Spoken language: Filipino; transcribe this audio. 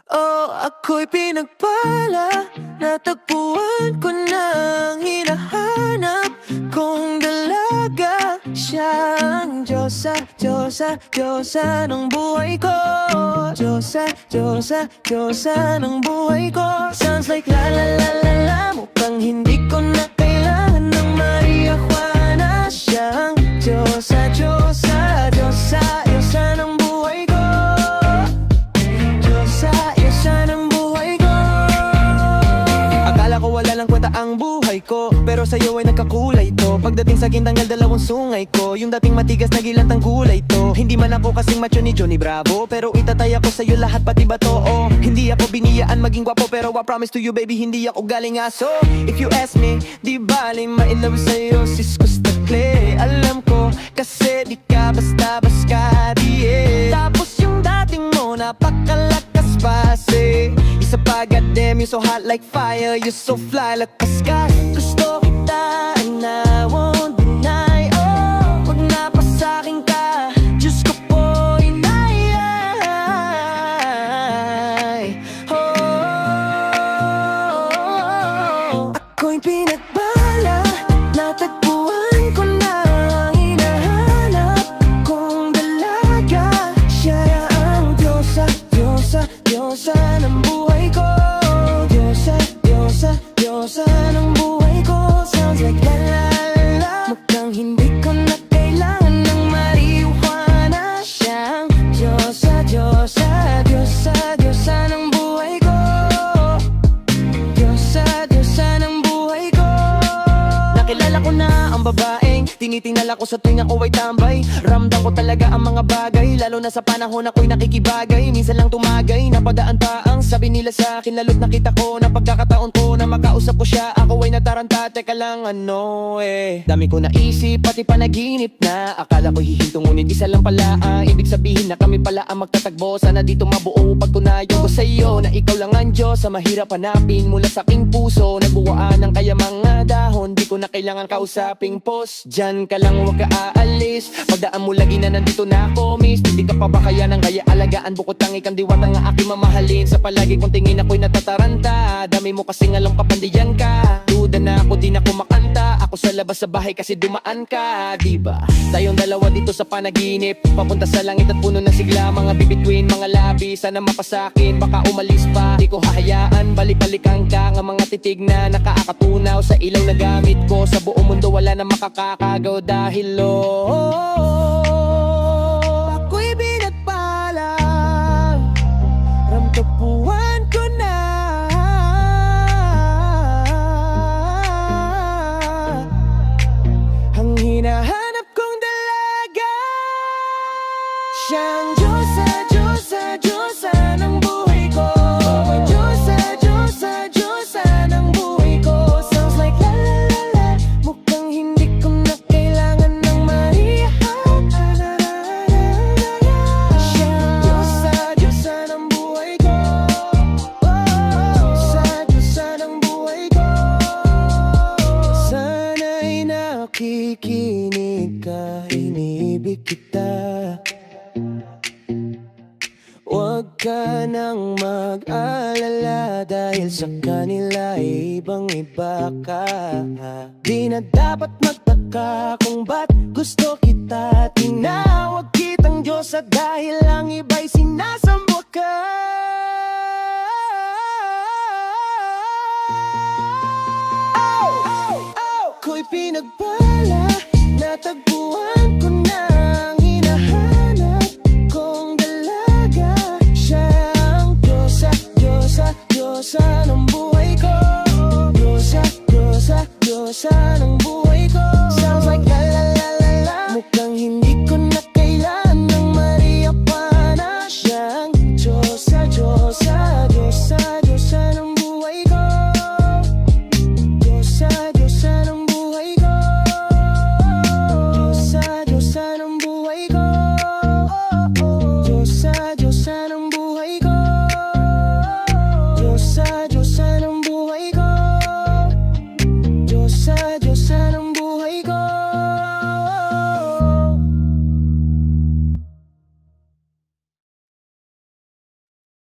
Oh, ako'y pinagpala, natagpuan ko ng hinahanap kong dalaga. Siya ang Diyosa, Diyosa, Diyosa ng buhay ko. Diyosa, Diyosa, Diyosa ng buhay ko. Sounds like la la la la la, mukhang hindi ko na kailangan ng Maria Juana. Siya ang Diyosa, Diyosa, Diyosa, Diyosa ng buhay ko. Diyosa, Diyosa ng buhay ko. Akala ko wala lang kwenta ang buhay ko, pero sa'yo ay nagkakulay to. Pagdating sa gintangal, dalawang sungay ko. Yung dating matigas na gilantang gulay to. Hindi man ako kasing macho ni Johnny Bravo, pero itatay ako sa'yo lahat pati ba to? Oh, hindi ako biniyaan maging gwapo, pero I promise to you baby, hindi ako galing aso. If you ask me, di baling ma-inlove sa'yo sis Kustakle. Alam ko, kasi di ka basta-basta di. Tapos yung dating mo, napakalakas pa si isa pa, goddamn, you so hot like fire. You so fly like a sky. Gusto kita and I won't deny. Oh, pag napasakin ka, Diyos ko po inayay. Oh, ako'y pinagbala, natagpuan ko na ang hinahanap kong dalaga. Siya ang Diyosa, Diyosa, Diyosa ng buhay ko. Diyosa, Diyosa, Diyosa ng buhay ko. Sounds like la la la, mukhang hindi ko na kailangan ng marijuana. Siya ang Diyosa, Diyosa, Diyosa, Diyosa ng buhay ko. Diyosa, Diyosa ng buhay ko. Nakilala ko na ang babaeng tinitingnan ko sa tuwing ako ay tambay. Ramdam ko talaga ang mga bagay, lalo na sa panahon ako'y nakikibagay. Minsan lang tumagay, napadaan pa ang sabi nila sa akin. Lalo't nakita ko na pagkakataon ko na makausap ko siya, ako ay nataranta. Teka lang ano dami ko naisip, pati panaginip na akala ko hihinto, ngunit isa lang pala ang ibig sabihin na kami pala ang magtatagbo. Sana dito mabuo pagtunayan ko sa'yo na ikaw lang ang Diyos sa mahirap hanapin. Mula sa aking puso, nagbuwaan ng kaya mga dahon. Di ko na kailangan kausaping post. Diyan ka lang, huwag ka aalis. Pagdaan mo lagi na nandito na ako, miss. Hindi ka pa ba kaya nang kaya alagaan? Bukod tangi kang diwata nga aking mamahalin. Sa palagi kong tingin ako'y natataranta. Dami mo kasing alam kapandiyan ka. Duda na ako, di na kumakanta. Ako sa labas sa bahay kasi dumaan ka, diba? Tayong dalawa dito sa panaginip, papunta sa langit at puno ng sigla. Mga bibitwin, mga labi, sana mapasakin. Baka umalis pa, di ko hahayaan. Balik-balikan ka nga mga titig na nakakatunaw sa ilaw na gamit ko. Sa buong mundo wala na makakakagaw dahil ako'y binagpala, ramdapuan ko na ang hinahanap kong dalaga. Siyang Diyosa, Diyosa, Diyosa ng buhay ko. Diyosa, Diyosa, Diyosa ng buhay ko. Sounds like la la la la, mukhang hindi ko na kailangan ng Maria. Siyang Diyosa, Diyosa ng buhay ko. Diyosa, Diyosa ng buhay ko. Sana'y nakikinig ka, iniibig kita. Huwag ka nang mag-alala dahil sa kanila ibang iba ka. Di na dapat magtaka kung ba't gusto kita. Tinawag kitang Diyosa dahil ang iba'y sinasamba ka. Ako'y pinagpala, natagpuan